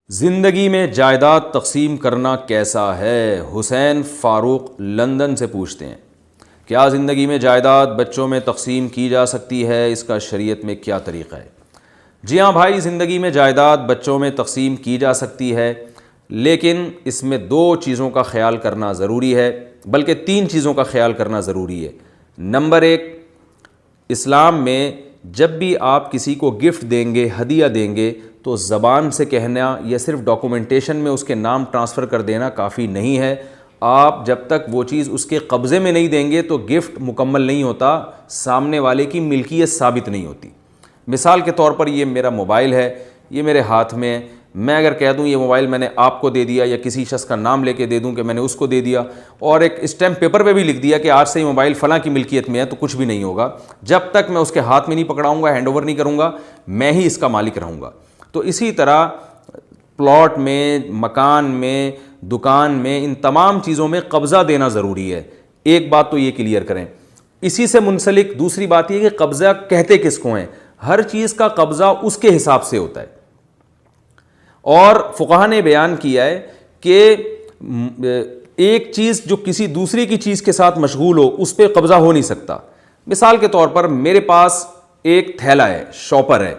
زندگی میں جائیداد تقسیم کرنا کیسا ہے؟ حسین فاروق لندن سے پوچھتے ہیں، کیا زندگی میں جائیداد بچوں میں تقسیم کی جا سکتی ہے؟ اس کا شریعت میں کیا طریقہ ہے؟ جی ہاں بھائی، زندگی میں جائیداد بچوں میں تقسیم کی جا سکتی ہے، لیکن اس میں دو چیزوں کا خیال کرنا ضروری ہے، بلکہ تین چیزوں کا خیال کرنا ضروری ہے۔ نمبر ایک، اسلام میں جب بھی آپ کسی کو گفٹ دیں گے، ہدیہ دیں گے، تو زبان سے کہنا یا صرف ڈاکومنٹیشن میں اس کے نام ٹرانسفر کر دینا کافی نہیں ہے۔ آپ جب تک وہ چیز اس کے قبضے میں نہیں دیں گے تو گفٹ مکمل نہیں ہوتا، سامنے والے کی ملکیت ثابت نہیں ہوتی۔ مثال کے طور پر یہ میرا موبائل ہے، یہ میرے ہاتھ میں ہے، میں اگر کہہ دوں یہ موبائل میں نے آپ کو دے دیا، یا کسی شخص کا نام لے کے دے دوں کہ میں نے اس کو دے دیا، اور ایک اسٹیمپ پیپر پہ بھی لکھ دیا کہ آج سے یہ موبائل فلاں کی ملکیت میں ہے، تو کچھ بھی نہیں ہوگا جب تک میں اس کے ہاتھ میں نہیں پکڑاؤں گا، ہینڈ اوور نہیں کروں گا، میں ہی اس کا مالک رہوں گا۔ تو اسی طرح پلاٹ میں، مکان میں، دکان میں، ان تمام چیزوں میں قبضہ دینا ضروری ہے۔ ایک بات تو یہ کلیئر کریں۔ اسی سے منسلک دوسری بات یہ کہ قبضہ کہتے کس کو ہیں؟ ہر چیز کا قبضہ اس کے حساب سے ہوتا ہے، اور فقہا نے بیان کیا ہے کہ ایک چیز جو کسی دوسری کی چیز کے ساتھ مشغول ہو اس پہ قبضہ ہو نہیں سکتا۔ مثال کے طور پر میرے پاس ایک تھیلا ہے، شاپر ہے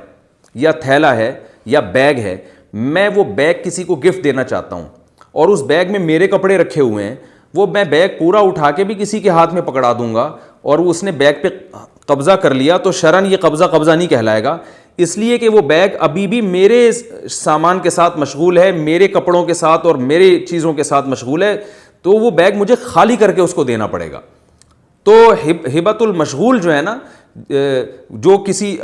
یا تھیلا ہے یا بیگ ہے، میں وہ بیگ کسی کو گفٹ دینا چاہتا ہوں، اور اس بیگ میں میرے کپڑے رکھے ہوئے ہیں، وہ میں بیگ پورا اٹھا کے بھی کسی کے ہاتھ میں پکڑا دوں گا اور وہ اس نے بیگ پہ قبضہ کر لیا، تو شرعاً یہ قبضہ نہیں کہلائے گا، اس لیے کہ وہ بیگ ابھی بھی میرے سامان کے ساتھ مشغول ہے، میرے کپڑوں کے ساتھ اور میرے چیزوں کے ساتھ مشغول ہے، تو وہ بیگ مجھے خالی کر کے اس کو دینا پڑے گا۔ تو ہبۃ المشغول جو ہے نا، جو کسی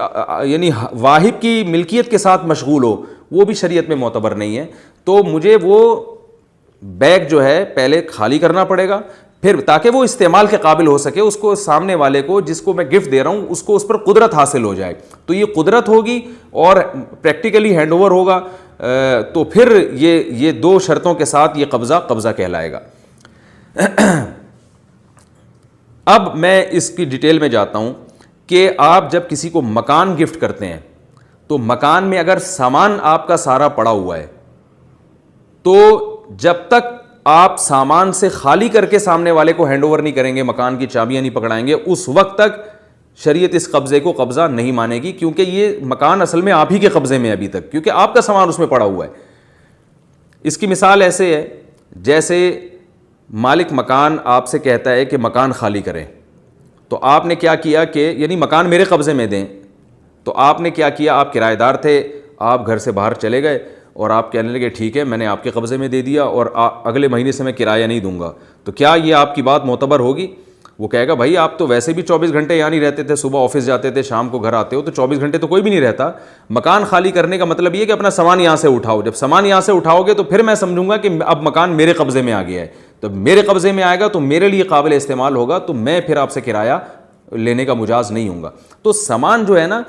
یعنی واہب کی ملکیت کے ساتھ مشغول ہو، وہ بھی شریعت میں معتبر نہیں ہے۔ تو مجھے وہ بیگ جو ہے پہلے خالی کرنا پڑے گا، پھر تاکہ وہ استعمال کے قابل ہو سکے، اس کو سامنے والے کو جس کو میں گفٹ دے رہا ہوں اس کو اس پر قدرت حاصل ہو جائے، تو یہ قدرت ہوگی اور پریکٹیکلی ہینڈ اوور ہوگا، تو پھر یہ دو شرطوں کے ساتھ یہ قبضہ کہلائے گا۔ اب میں اس کی ڈیٹیل میں جاتا ہوں کہ آپ جب کسی کو مکان گفٹ کرتے ہیں تو مکان میں اگر سامان آپ کا سارا پڑا ہوا ہے، تو جب تک آپ سامان سے خالی کر کے سامنے والے کو ہینڈ اوور نہیں کریں گے، مکان کی چابیاں نہیں پکڑائیں گے، اس وقت تک شریعت اس قبضے کو قبضہ نہیں مانے گی، کیونکہ یہ مکان اصل میں آپ ہی کے قبضے میں ہے ابھی تک، کیونکہ آپ کا سامان اس میں پڑا ہوا ہے۔ اس کی مثال ایسے ہے جیسے مالک مکان آپ سے کہتا ہے کہ مکان خالی کریں، تو آپ نے کیا کیا کہ یعنی مکان میرے قبضے میں دیں، تو آپ نے کیا کیا، آپ کرایہ دار تھے، آپ گھر سے باہر چلے گئے اور آپ کہنے لگے ٹھیک ہے میں نے آپ کے قبضے میں دے دیا اور اگلے مہینے سے میں کرایہ نہیں دوں گا، تو کیا یہ آپ کی بات معتبر ہوگی؟ وہ کہے گا بھائی آپ تو ویسے بھی 24 گھنٹے یہاں نہیں رہتے تھے، صبح آفس جاتے تھے، شام کو گھر آتے ہو، تو 24 گھنٹے تو کوئی بھی نہیں رہتا۔ مکان خالی کرنے کا مطلب یہ کہ اپنا سامان یہاں سے اٹھاؤ، جب سامان یہاں سے اٹھاؤ گے تو پھر میں سمجھوں گا کہ اب مکان میرے قبضے میں آ گیا ہے، تو میرے قبضے میں آئے گا تو میرے لیے قابل استعمال ہوگا، تو میں پھر آپ سے کرایہ لینے کا مجاز نہیں ہوں گا۔ تو سامان جو ہے نا،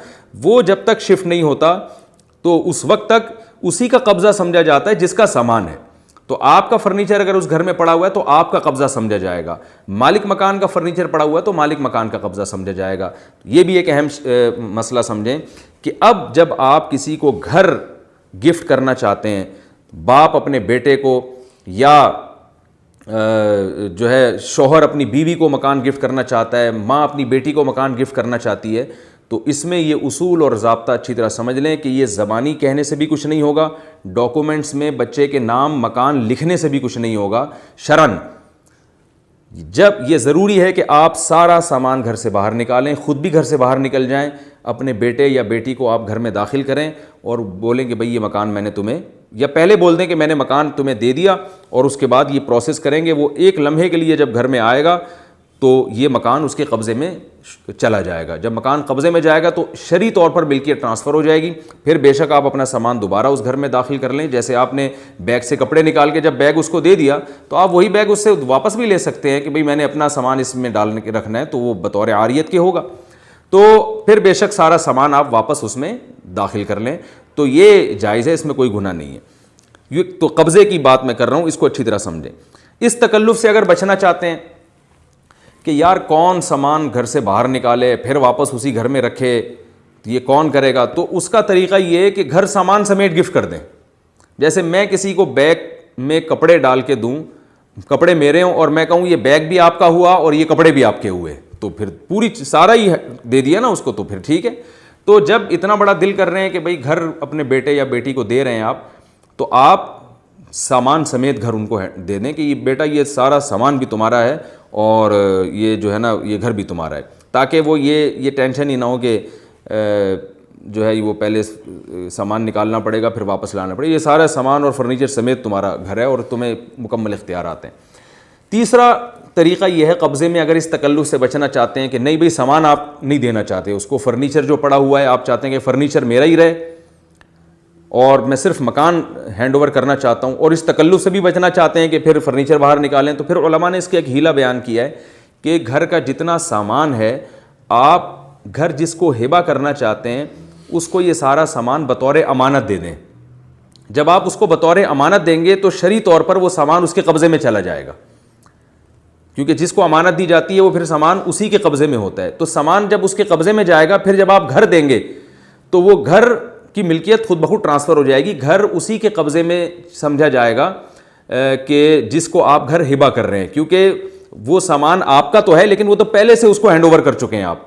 وہ جب تک شفٹ نہیں ہوتا تو اس وقت تک اسی کا قبضہ سمجھا جاتا ہے جس کا سامان ہے۔ تو آپ کا فرنیچر اگر اس گھر میں پڑا ہوا ہے تو آپ کا قبضہ سمجھا جائے گا، مالک مکان کا فرنیچر پڑا ہوا ہے تو مالک مکان کا قبضہ سمجھا جائے گا۔ یہ بھی ایک اہم مسئلہ سمجھیں کہ اب جب آپ کسی کو گھر گفٹ کرنا چاہتے ہیں، باپ اپنے بیٹے کو یا جو ہے شوہر اپنی بیوی کو مکان گفٹ کرنا چاہتا ہے، ماں اپنی بیٹی کو مکان گفٹ کرنا چاہتی ہے، تو اس میں یہ اصول اور ضابطہ اچھی طرح سمجھ لیں کہ یہ زبانی کہنے سے بھی کچھ نہیں ہوگا، ڈاکومنٹس میں بچے کے نام مکان لکھنے سے بھی کچھ نہیں ہوگا شرعاً۔ جب یہ ضروری ہے کہ آپ سارا سامان گھر سے باہر نکالیں، خود بھی گھر سے باہر نکل جائیں، اپنے بیٹے یا بیٹی کو آپ گھر میں داخل کریں اور بولیں کہ بھئی یہ مکان میں نے تمہیں، یا پہلے بول دیں کہ میں نے مکان تمہیں دے دیا، اور اس کے بعد یہ پروسیس کریں گے، وہ ایک لمحے کے لیے جب گھر میں آئے گا تو یہ مکان اس کے قبضے میں چلا جائے گا۔ جب مکان قبضے میں جائے گا تو شرعی طور پر ملکیت ٹرانسفر ہو جائے گی، پھر بے شک آپ اپنا سامان دوبارہ اس گھر میں داخل کر لیں، جیسے آپ نے بیگ سے کپڑے نکال کے جب بیگ اس کو دے دیا تو آپ وہی بیگ اس سے واپس بھی لے سکتے ہیں کہ بھئی میں نے اپنا سامان اس میں ڈالنے کے رکھنا ہے، تو وہ بطور عاریت کے ہوگا، تو پھر بے شک سارا سامان آپ واپس اس میں داخل کر لیں، تو یہ جائز ہے، اس میں کوئی گناہ نہیں ہے۔ یہ تو قبضے کی بات میں کر رہا ہوں، اس کو اچھی طرح سمجھیں۔ اس تکلف سے اگر بچنا چاہتے ہیں کہ یار کون سامان گھر سے باہر نکالے پھر واپس اسی گھر میں رکھے، یہ کون کرے گا، تو اس کا طریقہ یہ ہے کہ گھر سامان سمیت گفٹ کر دیں۔ جیسے میں کسی کو بیگ میں کپڑے ڈال کے دوں, کپڑے میرے ہوں, اور میں کہوں یہ بیگ بھی آپ کا ہوا اور یہ کپڑے بھی آپ کے ہوئے, تو پھر پوری سارا ہی دے دیا نا اس کو, تو پھر ٹھیک ہے. تو جب اتنا بڑا دل کر رہے ہیں کہ بھائی گھر اپنے بیٹے یا بیٹی کو دے رہے ہیں آپ, تو آپ سامان سمیت گھر ان کو دے دیں کہ یہ بیٹا یہ سارا سامان بھی تمہارا ہے اور یہ جو ہے نا یہ گھر بھی تمہارا ہے, تاکہ وہ یہ ٹینشن ہی نہ ہو کہ جو ہے وہ پہلے سامان نکالنا پڑے گا پھر واپس لانا پڑے گا. یہ سارا سامان اور فرنیچر سمیت تمہارا گھر ہے اور تمہیں مکمل اختیارات ہیں. تیسرا طریقہ یہ ہے قبضے میں, اگر اس تکلف سے بچنا چاہتے ہیں کہ نہیں بھئی سامان آپ نہیں دینا چاہتے اس کو, فرنیچر جو پڑا ہوا ہے آپ چاہتے ہیں کہ فرنیچر میرا ہی رہے اور میں صرف مکان ہینڈ اوور کرنا چاہتا ہوں, اور اس تکلف سے بھی بچنا چاہتے ہیں کہ پھر فرنیچر باہر نکالیں, تو پھر علماء نے اس کا ایک ہیلہ بیان کیا ہے کہ گھر کا جتنا سامان ہے آپ گھر جس کو ہبہ کرنا چاہتے ہیں اس کو یہ سارا سامان بطور امانت دے دیں. جب آپ اس کو بطور امانت دیں گے تو شرعی طور پر وہ سامان اس کے قبضے میں چلا جائے گا, کیونکہ جس کو امانت دی جاتی ہے وہ پھر سامان اسی کے قبضے میں ہوتا ہے. تو سامان جب اس کے قبضے میں جائے گا, پھر جب آپ گھر دیں گے تو وہ گھر کی ملکیت خود بخود ٹرانسفر ہو جائے گی, گھر اسی کے قبضے میں سمجھا جائے گا کہ جس کو آپ گھر ہبہ کر رہے ہیں, کیونکہ وہ سامان آپ کا تو ہے لیکن وہ تو پہلے سے اس کو ہینڈ اوور کر چکے ہیں آپ.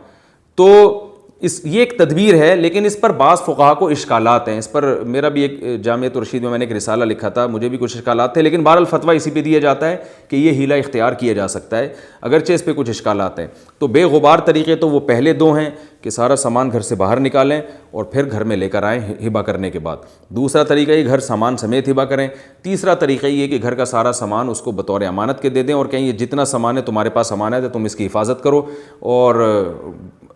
تو یہ ایک تدبیر ہے, لیکن اس پر بعض فقہا کو اشکالات ہیں. اس پر میرا بھی ایک جامعۃ الرشید میں نے ایک رسالہ لکھا تھا, مجھے بھی کچھ اشکالات تھے, لیکن بہرحال فتویٰ اسی پہ دیا جاتا ہے کہ یہ ہیلہ اختیار کیا جا سکتا ہے اگرچہ اس پہ کچھ اشکالات ہیں. تو بے غبار طریقے تو وہ پہلے دو ہیں کہ سارا سامان گھر سے باہر نکالیں اور پھر گھر میں لے کر آئیں ہبہ کرنے کے بعد. دوسرا طریقہ یہ گھر سامان سمیت ہبہ کریں. تیسرا طریقہ یہ کہ گھر کا سارا سامان اس کو بطور امانت کے دے دیں اور کہیں یہ جتنا سامان ہے تمہارے پاس امانت ہے, تم اس کی حفاظت کرو, اور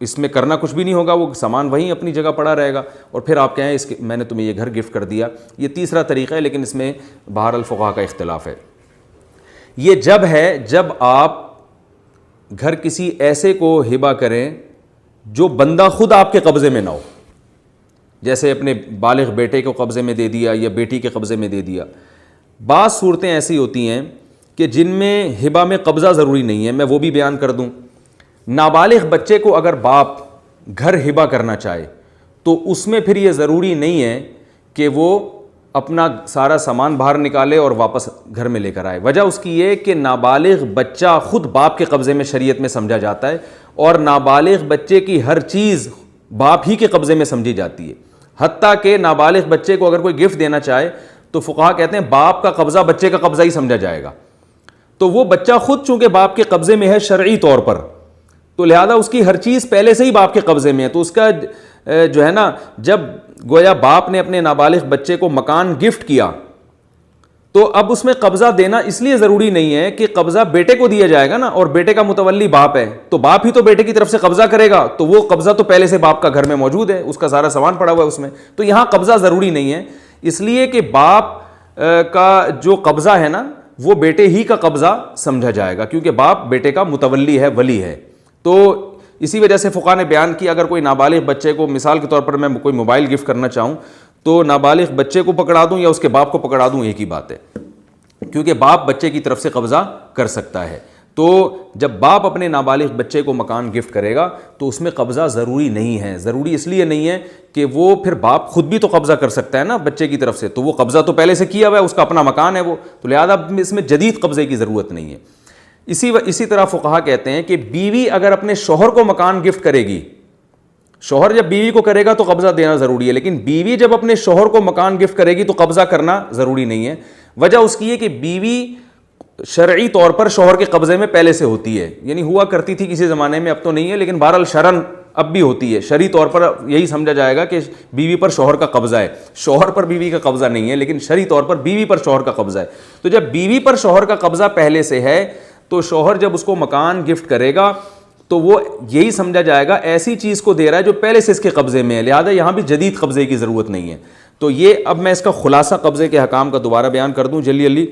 اس میں کرنا کچھ بھی نہیں ہوگا, وہ سامان وہیں اپنی جگہ پڑا رہے گا, اور پھر آپ کہیں اس کے میں نے تمہیں یہ گھر گفٹ کر دیا. یہ تیسرا طریقہ ہے, لیکن اس میں بہرحال فقہا کا اختلاف ہے. یہ جب ہے جب آپ گھر کسی ایسے کو ہبہ کریں جو بندہ خود آپ کے قبضے میں نہ ہو, جیسے اپنے بالغ بیٹے کو قبضے میں دے دیا یا بیٹی کے قبضے میں دے دیا. بعض صورتیں ایسی ہوتی ہیں کہ جن میں ہبہ میں قبضہ ضروری نہیں ہے, میں وہ بھی بیان کر دوں. نابالغ بچے کو اگر باپ گھر ہبہ کرنا چاہے تو اس میں پھر یہ ضروری نہیں ہے کہ وہ اپنا سارا سامان باہر نکالے اور واپس گھر میں لے کر آئے. وجہ اس کی یہ کہ نابالغ بچہ خود باپ کے قبضے میں شریعت میں سمجھا جاتا ہے, اور نابالغ بچے کی ہر چیز باپ ہی کے قبضے میں سمجھی جاتی ہے. حتیٰ کہ نابالغ بچے کو اگر کوئی گفٹ دینا چاہے تو فقہا کہتے ہیں باپ کا قبضہ بچے کا قبضہ ہی سمجھا جائے گا. تو وہ بچہ خود چونکہ باپ کے قبضے میں ہے شرعی طور پر, تو لہذا اس کی ہر چیز پہلے سے ہی باپ کے قبضے میں ہے. تو اس کا جو ہے نا, جب گویا باپ نے اپنے نابالغ بچے کو مکان گفٹ کیا تو اب اس میں قبضہ دینا اس لیے ضروری نہیں ہے کہ قبضہ بیٹے کو دیا جائے گا نا, اور بیٹے کا متولی باپ ہے تو باپ ہی تو بیٹے کی طرف سے قبضہ کرے گا, تو وہ قبضہ تو پہلے سے باپ کا گھر میں موجود ہے, اس کا سارا سامان پڑا ہوا ہے اس میں. تو یہاں قبضہ ضروری نہیں ہے, اس لیے کہ باپ کا جو قبضہ ہے نا وہ بیٹے ہی کا قبضہ سمجھا جائے گا, کیونکہ باپ بیٹے کا متولی ہے, ولی ہے. تو اسی وجہ سے فقہا نے بیان کیا اگر کوئی نابالغ بچے کو, مثال کے طور پر میں کوئی موبائل گفٹ کرنا چاہوں تو نابالغ بچے کو پکڑا دوں یا اس کے باپ کو پکڑا دوں, ایک ہی بات ہے, کیونکہ باپ بچے کی طرف سے قبضہ کر سکتا ہے. تو جب باپ اپنے نابالغ بچے کو مکان گفٹ کرے گا تو اس میں قبضہ ضروری نہیں ہے. ضروری اس لیے نہیں ہے کہ وہ پھر باپ خود بھی تو قبضہ کر سکتا ہے نا بچے کی طرف سے, تو وہ قبضہ تو پہلے سے کیا ہوا ہے, اس کا اپنا مکان ہے وہ, تو لہذا اس میں جدید قبضے کی ضرورت نہیں ہے. اسی طرح فقہا کہتے ہیں کہ بیوی اگر اپنے شوہر کو مکان گفٹ کرے گی, شوہر جب بیوی کو کرے گا تو قبضہ دینا ضروری ہے, لیکن بیوی جب اپنے شوہر کو مکان گفٹ کرے گی تو قبضہ کرنا ضروری نہیں ہے. وجہ اس کی ہے کہ بیوی شرعی طور پر شوہر کے قبضے میں پہلے سے ہوتی ہے, یعنی ہوا کرتی تھی کسی زمانے میں, اب تو نہیں ہے, لیکن بہرحال شرعن اب بھی ہوتی ہے. شرعی طور پر یہی سمجھا جائے گا کہ بیوی پر شوہر کا قبضہ ہے, شوہر پر بیوی کا قبضہ نہیں ہے, لیکن شرعی طور پر بیوی پر شوہر کا قبضہ ہے. تو جب بیوی پر شوہر کا قبضہ پہلے سے ہے تو شوہر جب اس کو مکان گفٹ کرے گا تو وہ یہی سمجھا جائے گا ایسی چیز کو دے رہا ہے جو پہلے سے اس کے قبضے میں ہے, لہذا یہاں بھی جدید قبضے کی ضرورت نہیں ہے. تو یہ اب میں اس کا خلاصہ قبضے کے احکام کا دوبارہ بیان کر دوں جلدی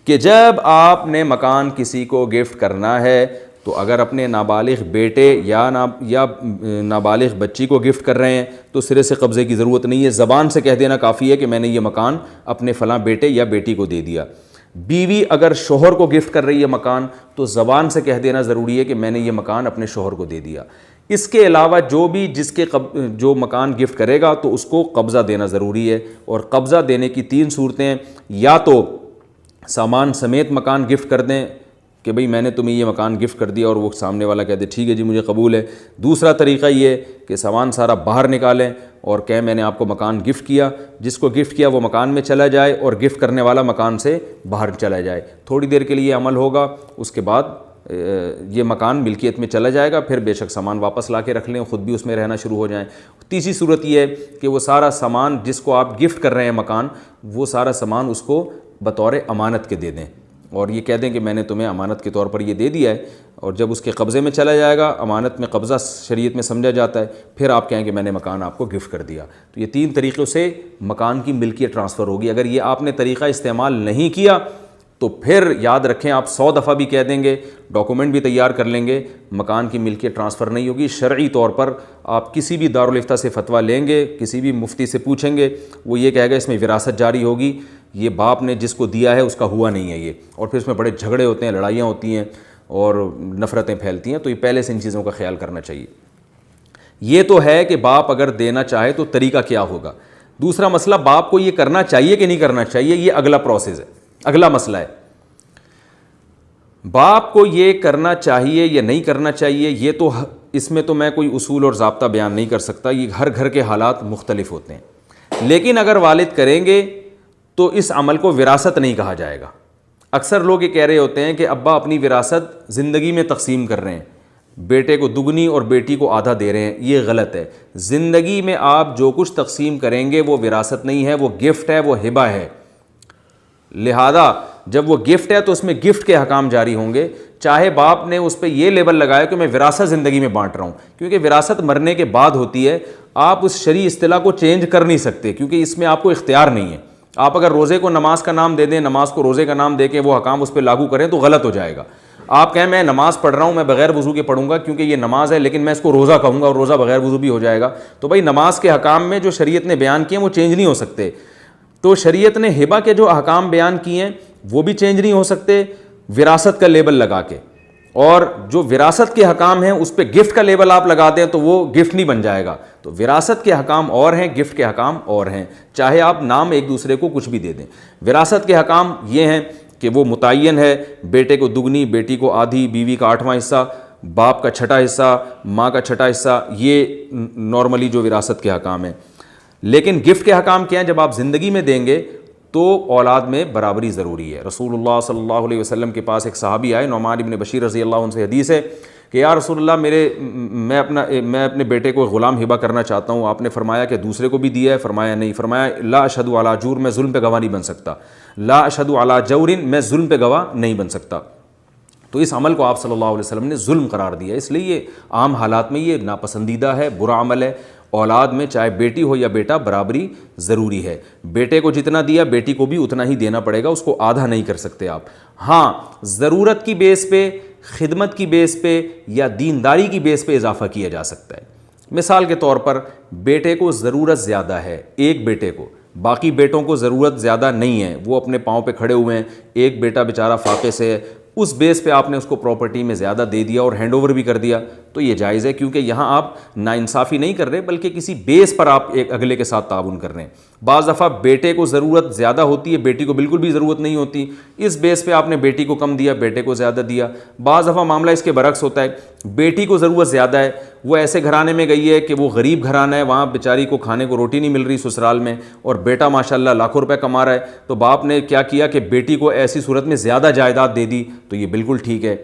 کہ جب آپ نے مکان کسی کو گفٹ کرنا ہے تو اگر اپنے نابالغ بیٹے یا نابالغ بچی کو گفٹ کر رہے ہیں تو سرے سے قبضے کی ضرورت نہیں ہے. زبان سے کہہ دینا کافی ہے کہ میں نے یہ مکان اپنے فلاں بیٹے یا بیٹی کو دے دیا. بیوی اگر شوہر کو گفٹ کر رہی ہے مکان تو زبان سے کہہ دینا ضروری ہے کہ میں نے یہ مکان اپنے شوہر کو دے دیا. اس کے علاوہ جو مکان گفٹ کرے گا تو اس کو قبضہ دینا ضروری ہے، اور قبضہ دینے کی 3 صورتیں ہیں، یا تو سامان سمیت مکان گفٹ کر دیں کہ بھئی میں نے تمہیں یہ مکان گفٹ کر دیا، اور وہ سامنے والا کہہ دے ٹھیک ہے جی مجھے قبول ہے۔ دوسرا طریقہ یہ ہے کہ سامان سارا باہر نکالیں اور کہیں میں نے آپ کو مکان گفٹ کیا، جس کو گفٹ کیا وہ مکان میں چلا جائے اور گفٹ کرنے والا مکان سے باہر چلا جائے، تھوڑی دیر کے لیے عمل ہوگا، اس کے بعد یہ مکان ملکیت میں چلا جائے گا، پھر بے شک سامان واپس لا کے رکھ لیں، خود بھی اس میں رہنا شروع ہو جائیں۔ تیسری صورت یہ ہے کہ وہ سارا سامان جس کو آپ گفٹ کر رہے ہیں مکان، وہ سارا سامان اس کو بطور امانت کے دے دیں، اور یہ کہہ دیں کہ میں نے تمہیں امانت کے طور پر یہ دے دیا ہے، اور جب اس کے قبضے میں چلا جائے گا، امانت میں قبضہ شریعت میں سمجھا جاتا ہے، پھر آپ کہیں کہ میں نے مکان آپ کو گفٹ کر دیا۔ تو یہ 3 طریقوں سے مکان کی ملکیت ٹرانسفر ہوگی۔ اگر یہ آپ نے طریقہ استعمال نہیں کیا تو پھر یاد رکھیں آپ 100 دفعہ بھی کہہ دیں گے، ڈاکومنٹ بھی تیار کر لیں گے، مکان کی ملکیت ٹرانسفر نہیں ہوگی۔ شرعی طور پر آپ کسی بھی دارالفتہ سے فتویٰ لیں گے، کسی بھی مفتی سے پوچھیں گے، وہ یہ کہے گا اس میں وراثت جاری ہوگی، یہ باپ نے جس کو دیا ہے اس کا ہوا نہیں ہے یہ، اور پھر اس میں بڑے جھگڑے ہوتے ہیں، لڑائیاں ہوتی ہیں اور نفرتیں پھیلتی ہیں۔ تو یہ پہلے سے ان چیزوں کا خیال کرنا چاہیے۔ یہ تو ہے کہ باپ اگر دینا چاہے تو طریقہ کیا ہوگا۔ دوسرا مسئلہ باپ کو یہ کرنا چاہیے کہ نہیں کرنا چاہیے، یہ اگلا پروسیس ہے، اگلا مسئلہ ہے۔ باپ کو یہ کرنا چاہیے یا نہیں کرنا چاہیے، یہ تو اس میں تو میں کوئی اصول اور ضابطہ بیان نہیں کر سکتا، یہ ہر گھر کے حالات مختلف ہوتے ہیں۔ لیکن اگر والد کریں گے تو اس عمل کو وراثت نہیں کہا جائے گا۔ اکثر لوگ یہ کہہ رہے ہوتے ہیں کہ ابا اپنی وراثت زندگی میں تقسیم کر رہے ہیں، بیٹے کو دگنی اور بیٹی کو آدھا دے رہے ہیں، یہ غلط ہے۔ زندگی میں آپ جو کچھ تقسیم کریں گے وہ وراثت نہیں ہے، وہ گفٹ ہے، وہ ہبہ ہے۔ لہذا جب وہ گفٹ ہے تو اس میں گفٹ کے حکام جاری ہوں گے، چاہے باپ نے اس پہ یہ لیبل لگایا کہ میں وراثت زندگی میں بانٹ رہا ہوں، کیونکہ وراثت مرنے کے بعد ہوتی ہے، آپ اس شرعی اصطلاح کو چینج کر نہیں سکتے، کیونکہ اس میں آپ کو اختیار نہیں ہے۔ آپ اگر روزے کو نماز کا نام دے دیں، نماز کو روزے کا نام دے کے وہ حکام اس پہ لاگو کریں تو غلط ہو جائے گا۔ آپ کہیں میں نماز پڑھ رہا ہوں، میں بغیر وضو کے پڑھوں گا کیونکہ یہ نماز ہے، لیکن میں اس کو روزہ کہوں گا اور روزہ بغیر وضو بھی ہو جائے گا، تو بھائی نماز کے حکام میں جو شریعت نے بیان کیے ہیں وہ چینج نہیں ہو سکتے۔ تو شریعت نے ہبہ کے جو احکام بیان کیے ہیں وہ بھی چینج نہیں ہو سکتے وراثت کا لیبل لگا کے، اور جو وراثت کے حکام ہیں اس پہ گفٹ کا لیبل آپ لگا دیں تو وہ گفٹ نہیں بن جائے گا۔ تو وراثت کے حکام اور ہیں، گفٹ کے حکام اور ہیں، چاہے آپ نام ایک دوسرے کو کچھ بھی دے دیں۔ وراثت کے حکام یہ ہیں کہ وہ متعین ہے، بیٹے کو دگنی، بیٹی کو آدھی، بیوی کا 8واں حصہ، باپ کا 6واں حصہ، ماں کا 6واں حصہ، یہ نارملی جو وراثت کے حکام ہیں۔ لیکن گفٹ کے حکام کیا ہیں؟ جب آپ زندگی میں دیں گے تو اولاد میں برابری ضروری ہے۔ رسول اللہ صلی اللہ علیہ وسلم کے پاس ایک صحابی آئے، نعمان بن بشیر رضی اللہ عنہ سے حدیث ہے کہ یا رسول اللہ میں اپنے بیٹے کو غلام ہبہ کرنا چاہتا ہوں۔ آپ نے فرمایا کہ دوسرے کو بھی دیا ہے؟ فرمایا نہیں۔ فرمایا لا اشہد علی جور، میں ظلم پہ گواہ نہیں بن سکتا، لا اشہد علی جور، میں ظلم پہ گواہ نہیں بن سکتا۔ تو اس عمل کو آپ صلی اللہ علیہ وسلم نے ظلم قرار دیا، اس لیے یہ عام حالات میں یہ ناپسندیدہ ہے، برا عمل ہے۔ اولاد میں چاہے بیٹی ہو یا بیٹا برابری ضروری ہے، بیٹے کو جتنا دیا بیٹی کو بھی اتنا ہی دینا پڑے گا، اس کو آدھا نہیں کر سکتے آپ۔ ہاں ضرورت کی بیس پہ، خدمت کی بیس پہ یا دینداری کی بیس پہ اضافہ کیا جا سکتا ہے۔ مثال کے طور پر بیٹے کو ضرورت زیادہ ہے، ایک بیٹے کو، باقی بیٹوں کو ضرورت زیادہ نہیں ہے، وہ اپنے پاؤں پہ کھڑے ہوئے ہیں، ایک بیٹا بیچارہ فاقے سے ہے، اس بیس پہ آپ نے اس کو پراپرٹی میں زیادہ دے دیا اور ہینڈ اوور بھی کر دیا تو یہ جائز ہے، کیونکہ یہاں آپ ناانصافی نہیں کر رہے بلکہ کسی بیس پر آپ ایک اگلے کے ساتھ تعاون کر رہے ہیں۔ بعض دفعہ بیٹے کو ضرورت زیادہ ہوتی ہے، بیٹی کو بالکل بھی ضرورت نہیں ہوتی، اس بیس پہ آپ نے بیٹی کو کم دیا، بیٹے کو زیادہ دیا۔ بعض دفعہ معاملہ اس کے برعکس ہوتا ہے، بیٹی کو ضرورت زیادہ ہے، وہ ایسے گھرانے میں گئی ہے کہ وہ غریب گھرانہ ہے، وہاں بیچاری کو کھانے کو روٹی نہیں مل رہی سسرال میں، اور بیٹا ماشاءاللہ لاکھوں روپے کما رہا ہے، تو باپ نے کیا کیا کہ بیٹی کو ایسی صورت میں زیادہ جائیداد دے دی، تو یہ بالکل ٹھیک ہے۔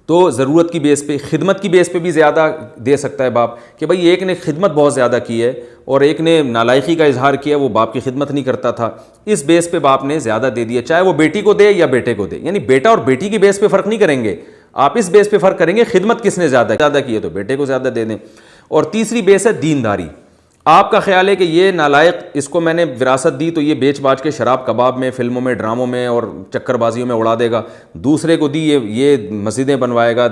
تو ضرورت کی بیس پہ، خدمت کی بیس پہ بھی زیادہ دے سکتا ہے باپ، کہ بھئی ایک نے خدمت بہت زیادہ کی ہے اور ایک نے نالائقی کا اظہار کیا، وہ باپ کی خدمت نہیں کرتا تھا، اس بیس پہ باپ نے زیادہ دے دیا، چاہے وہ بیٹی کو دے یا بیٹے کو دے، یعنی بیٹا اور بیٹی کی بیس پہ فرق نہیں کریں گے آپ، اس بیس پہ فرق کریں گے خدمت کس نے زیادہ کی ہے تو بیٹے کو زیادہ دے دیں۔ اور تیسری بیس ہے دینداری، آپ کا خیال ہے کہ یہ نالائق، اس کو میں نے وراثت دی تو یہ بیچ باچ کے شراب کباب میں، فلموں میں، ڈراموں میں اور چکر بازیوں میں اڑا دے گا، دوسرے کو دی یہ مسجدیں بنوائے گا،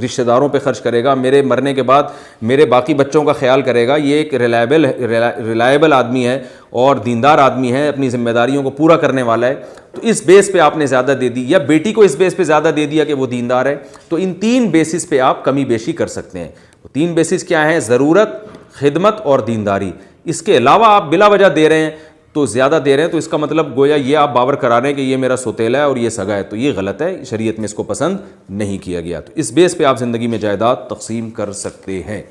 رشتہ داروں پہ خرچ کرے گا، میرے مرنے کے بعد میرے باقی بچوں کا خیال کرے گا، یہ ایک ریلائبل آدمی ہے اور دیندار آدمی ہے، اپنی ذمہ داریوں کو پورا کرنے والا ہے، تو اس بیس پہ آپ نے زیادہ دے دی، یا بیٹی کو اس بیس پہ زیادہ دے دیا کہ وہ دیندار ہے، تو ان 3 بیسس پہ آپ کمی بیشی کر سکتے ہیں۔ 3 بیسس کیا ہیں؟ ضرورت، خدمت اور دینداری۔ اس کے علاوہ آپ بلا وجہ دے رہے ہیں تو زیادہ دے رہے ہیں، تو اس کا مطلب گویا یہ آپ باور کرا رہے ہیں کہ یہ میرا سوتیلا ہے اور یہ سگا ہے، تو یہ غلط ہے، شریعت میں اس کو پسند نہیں کیا گیا۔ تو اس بیس پہ آپ زندگی میں جائیداد تقسیم کر سکتے ہیں۔